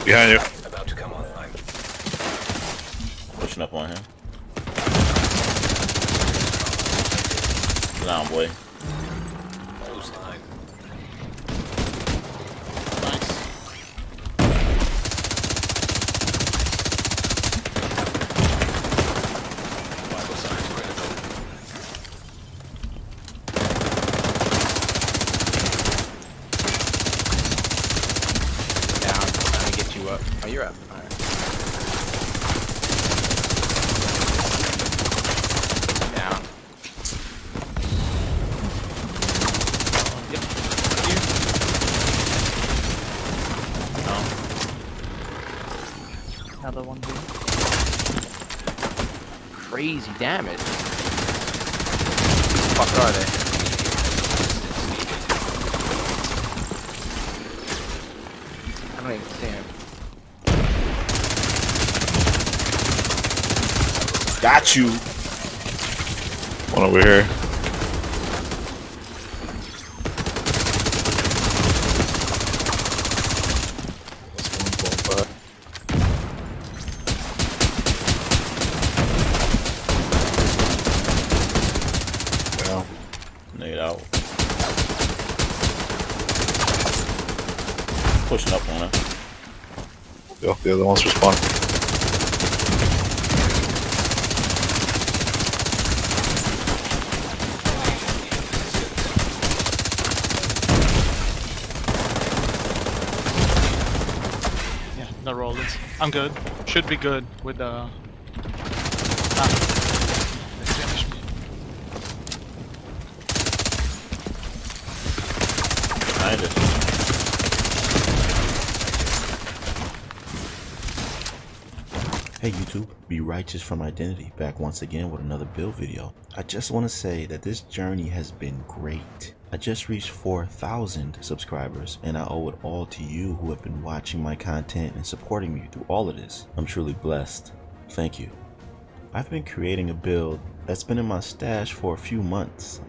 Behind you. About to come online. Pushing up on him. Down, boy. Close time. Nice. Vital signs critical. Down. Trying to get you up. Oh, you're up. Alright. Down. Yep. No. Another one here. Crazy damage. Fuck are they? I don't even see him. Got you. One over here. Yeah. Nade out. Pushing up on him. Yep, the other one's responding. Yeah, the roll is. I'm good. Should be good with the. Ah. They finished me. Behind it. Hey YouTube, Be Righteous from Identity back once again with another build video. I just want to say that this journey has been great. I just reached 4,000 subscribers and I owe it all to you who have been watching my content and supporting me through all of this. I'm truly blessed. Thank you. I've been creating a build that's been in my stash for a few months.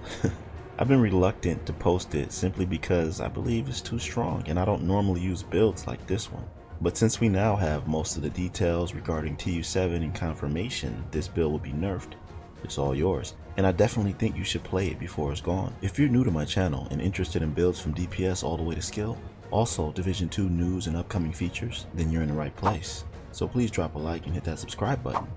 I've been reluctant to post it simply because I believe it's too strong and I don't normally use builds like this one. But since we now have most of the details regarding TU7 and confirmation this build will be nerfed, it's all yours. And I definitely think you should play it before it's gone. If you're new to my channel and interested in builds from DPS all the way to skill, also Division 2 news and upcoming features, then you're in the right place. So please drop a like and hit that subscribe button.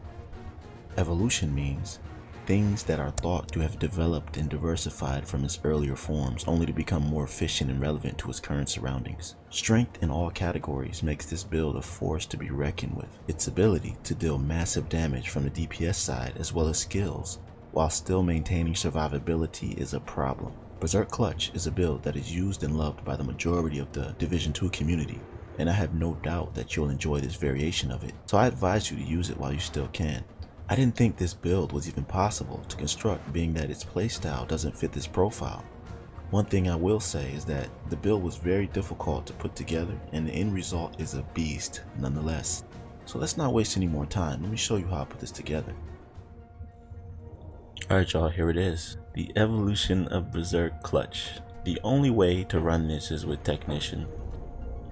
Evolution means things that are thought to have developed and diversified from its earlier forms only to become more efficient and relevant to its current surroundings. Strength in all categories makes this build a force to be reckoned with. Its ability to deal massive damage from the DPS side as well as skills, while still maintaining survivability, is a problem. Berserk Clutch is a build that is used and loved by the majority of the Division 2 community, and I have no doubt that you'll enjoy this variation of it, so I advise you to use it while you still can. I didn't think this build was even possible to construct, being that its playstyle doesn't fit this profile. One thing I will say is that the build was very difficult to put together and the end result is a beast nonetheless. So let's not waste any more time, let me show you how I put this together. Alright y'all, here it is. The evolution of Berserk Clutch. The only way to run this is with Technician,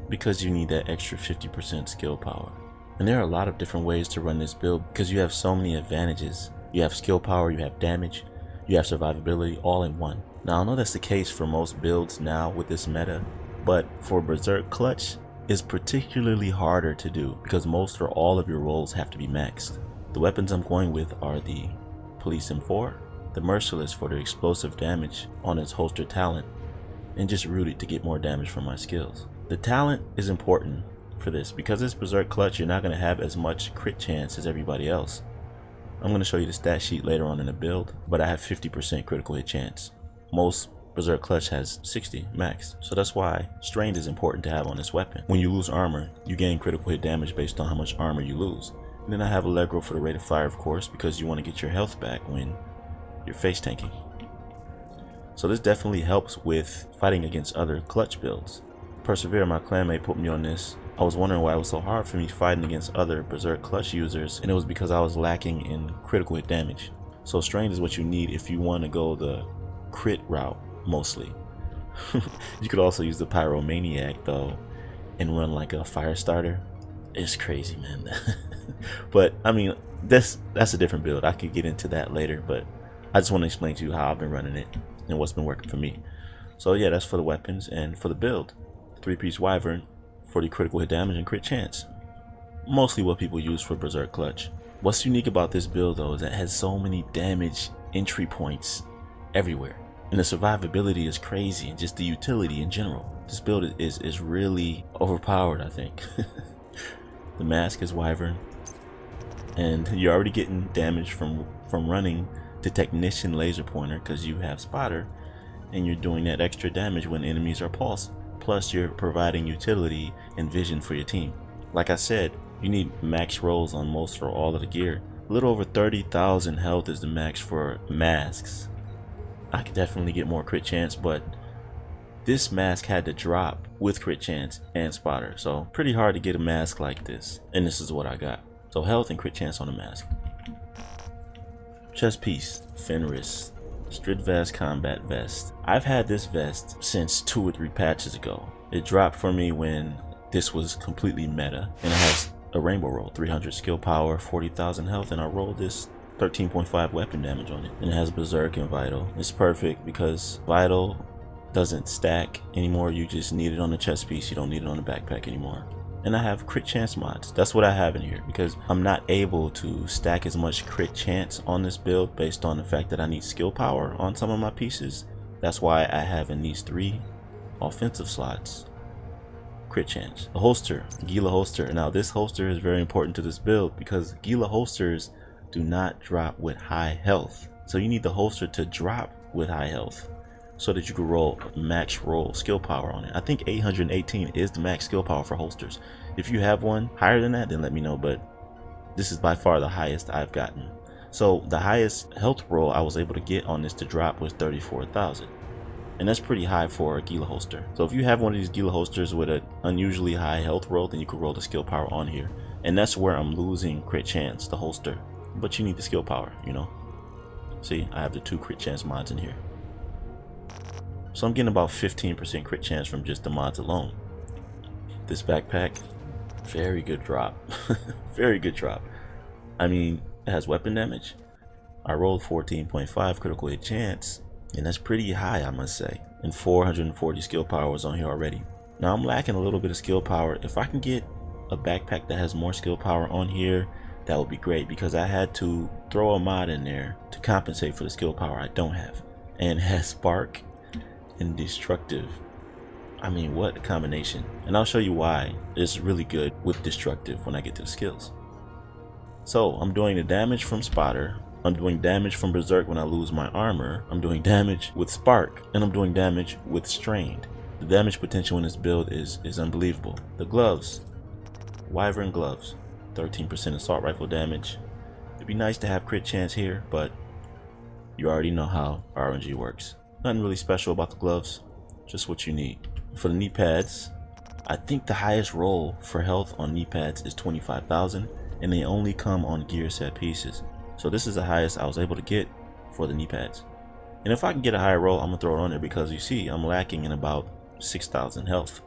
because you need that extra 50% skill power. And there are a lot of different ways to run this build because you have so many advantages. You have skill power, you have damage, you have survivability all in one. Now I know that's the case for most builds now with this meta, but for Berserk Clutch, it's particularly harder to do because most or all of your rolls have to be maxed. The weapons I'm going with are the Police M4, the Merciless for the explosive damage on its holster talent, and just Rooted to get more damage from my skills. The talent is important for this because it's Berserk Clutch. You're not going to have as much crit chance as everybody else. I'm going to show you the stat sheet later on in the build, but I have 50% critical hit chance. Most Berserk Clutch has 60 max, so that's why Strained is important to have on this weapon. When you lose armor, you gain critical hit damage based on how much armor you lose. And then I have Allegro for the rate of fire, of course, because you want to get your health back when you're face tanking. So this definitely helps with fighting against other clutch builds. Persevere, my clanmate, put me on this. I was wondering why it was so hard for me fighting against other Berserk Clutch users, and it was because I was lacking in critical hit damage. So Strained is what you need if you want to go the crit route, mostly. You could also use the Pyromaniac though and run like a fire starter It's crazy, man. But I mean, that's a different build. I could get into that later, but I just want to explain to you how I've been running it and what's been working for me. So yeah, that's for the weapons. And for the build, 3-piece Wyvern for the critical hit damage and crit chance. Mostly what people use for Berserk clutch. What's unique about this build though is that it has so many damage entry points everywhere, and the survivability is crazy, and just the utility in general. This build is really overpowered, I think. The mask is Wyvern, and you're already getting damage from running the Technician laser pointer because you have Spotter, and you're doing that extra damage when enemies are pulsed. Plus you're providing utility and vision for your team. Like I said, you need max rolls on most or all of the gear. A little over 30,000 health is the max for masks. I could definitely get more crit chance, but this mask had to drop with crit chance and Spotter, so pretty hard to get a mask like this, and this is what I got. So health and crit chance on the mask. Chest piece, Fenris, Strid Vest, Combat Vest. I've had this vest since 2 or 3 patches ago. It dropped for me when this was completely meta, and it has a rainbow roll, 300 skill power, 40,000 health, and I rolled this 13.5 weapon damage on it. And it has Berserk and Vital. It's perfect because Vital doesn't stack anymore. You just need it on the chest piece. You don't need it on the backpack anymore. And I have crit chance mods. That's what I have in here because I'm not able to stack as much crit chance on this build based on the fact that I need skill power on some of my pieces. That's why I have in these 3 offensive slots crit chance. The holster, Gila holster. Now this holster is very important to this build because Gila holsters do not drop with high health. So you need the holster to drop with high health so that you can roll max roll skill power on it. I think 818 is the max skill power for holsters. If you have one higher than that, then let me know, but this is by far the highest I've gotten. So the highest health roll I was able to get on this to drop was 34,000. And that's pretty high for a Gila holster. So if you have one of these Gila holsters with an unusually high health roll, then you can roll the skill power on here. And that's where I'm losing crit chance, the holster. But you need the skill power, you know. See, I have the 2 crit chance mods in here. So I'm getting about 15% crit chance from just the mods alone. This backpack, very good drop. Very good drop. I mean, it has weapon damage. I rolled 14.5 critical hit chance, and that's pretty high, I must say. And 440 skill power was on here already. Now I'm lacking a little bit of skill power. If I can get a backpack that has more skill power on here, that would be great, because I had to throw a mod in there to compensate for the skill power I don't have. And it has Spark and Destructive. I mean, what a combination. And I'll show you why it's really good with Destructive when I get to the skills. So I'm doing the damage from Spotter, I'm doing damage from Berserk when I lose my armor, I'm doing damage with Spark, and I'm doing damage with Strained. The damage potential in this build is unbelievable. The gloves, Wyvern gloves, 13% assault rifle damage. It'd be nice to have crit chance here, but you already know how RNG works. Nothing really special about the gloves, just what you need. For the knee pads, I think the highest roll for health on knee pads is 25,000, and they only come on gear set pieces. So this is the highest I was able to get for the knee pads. And if I can get a higher roll, I'm gonna throw it on there, because you see I'm lacking in about 6,000 health,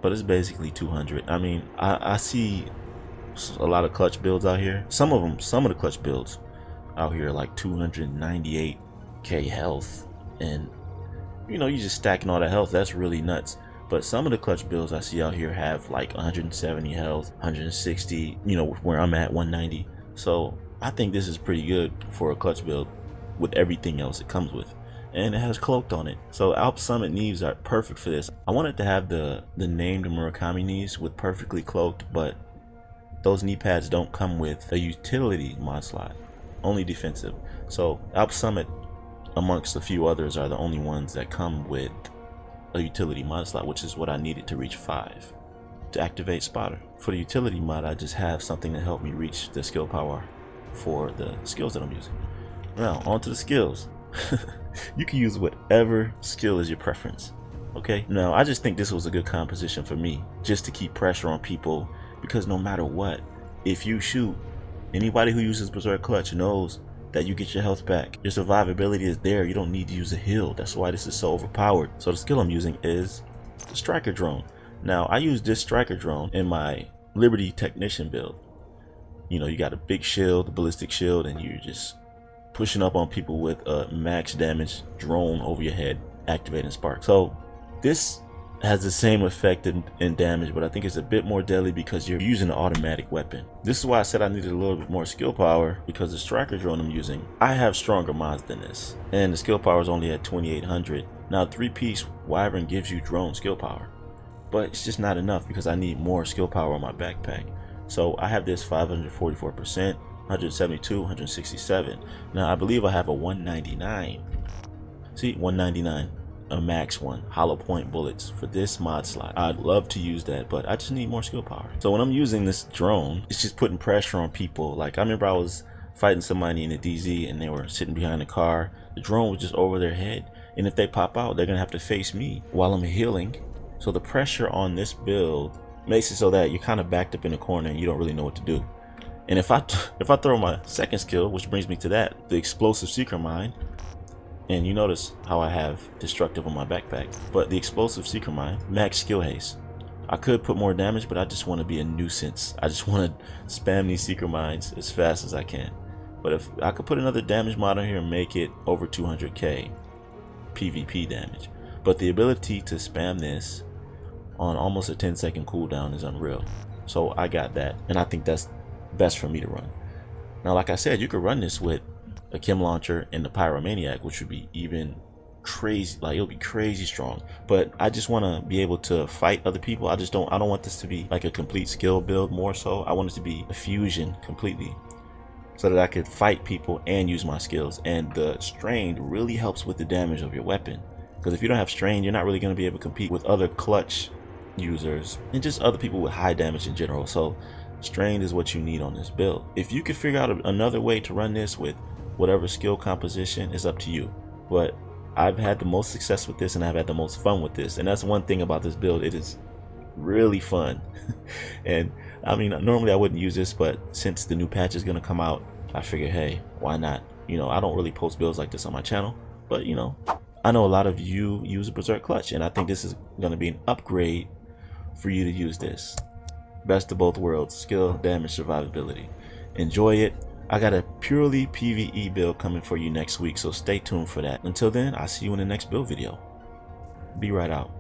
but it's basically 200. I mean, I see a lot of clutch builds out here. Some of the clutch builds out here are like 298k health, and you know, you just stacking all that health, that's really nuts. But some of the clutch builds I see out here have like 170 health, 160, you know, where I'm at 190. So I think this is pretty good for a clutch build with everything else it comes with. And it has cloaked on it. So Alp Summit knees are perfect for this. I wanted to have the named Murakami knees with perfectly cloaked, but those knee pads don't come with a utility mod slot, only defensive. So Alp Summit, amongst a few others, are the only ones that come with a utility mod slot, which is what I needed to reach 5 to activate Spotter. For the utility mod, I just have something to help me reach the skill power for the skills that I'm using. Now onto the skills. You can use whatever skill is your preference. Okay, now I just think this was a good composition for me, just to keep pressure on people, because no matter what, if you shoot, anybody who uses Berserk Clutch knows that you get your health back. Your survivability is there. You don't need to use a heal. That's why this is so overpowered. So the skill I'm using is the Striker Drone. Now I use this Striker Drone in my Liberty Technician build. You know, you got a big shield, a ballistic shield, and you're just pushing up on people with a max damage drone over your head, activating spark. So this has the same effect in damage, but I think it's a bit more deadly because you're using an automatic weapon. This is why I said I needed a little bit more skill power, because the striker drone I'm using, I have stronger mods than this, and the skill power is only at 2800. Now 3-piece Wyvern gives you drone skill power, but it's just not enough because I need more skill power on my backpack. So I have this 544%, 172, 167. Now I believe I have a 199. See, 199, a max one, hollow point bullets for this mod slot. I'd love to use that, but I just need more skill power. So when I'm using this drone, it's just putting pressure on people. Like, I remember I was fighting somebody in a DZ and they were sitting behind the car. The drone was just over their head, and if they pop out, they're gonna have to face me while I'm healing. So the pressure on this build makes it so that you're kind of backed up in the corner and you don't really know what to do. And if I throw my second skill, which brings me to that, the explosive seeker mine, and you notice how I have destructive on my backpack, but the explosive seeker mine, max skill haste. I could put more damage, but I just want to be a nuisance. I just want to spam these seeker mines as fast as I can. But if I could put another damage mod on here and make it over 200k PvP damage, but the ability to spam this on almost a 10-second cooldown is unreal. So I got that, and I think that's best for me to run. Now, like I said, you could run this with a chem launcher and the pyromaniac, which would be even crazy. Like, it'll be crazy strong. But I just want to be able to fight other people. I don't want this to be like a complete skill build. More so, I want it to be a fusion completely, so that I could fight people and use my skills. And the strained really helps with the damage of your weapon, because if you don't have strain, you're not really going to be able to compete with other clutch users and just other people with high damage in general. So strained is what you need on this build. If you could figure out another way to run this with whatever skill composition, is up to you. But I've had the most success with this, and I've had the most fun with this, and that's one thing about this build. It is really fun. And I mean, normally I wouldn't use this, but since the new patch is going to come out, I figured, hey, why not? You know, I don't really post builds like this on my channel, but you know, I know a lot of you use a Berserk clutch, and I think this is going to be an upgrade for you to use this. Best of both worlds, skill, damage, survivability. Enjoy it. I got a purely PvE build coming for you next week, so stay tuned for that. Until then, I'll see you in the next build video. Be right out.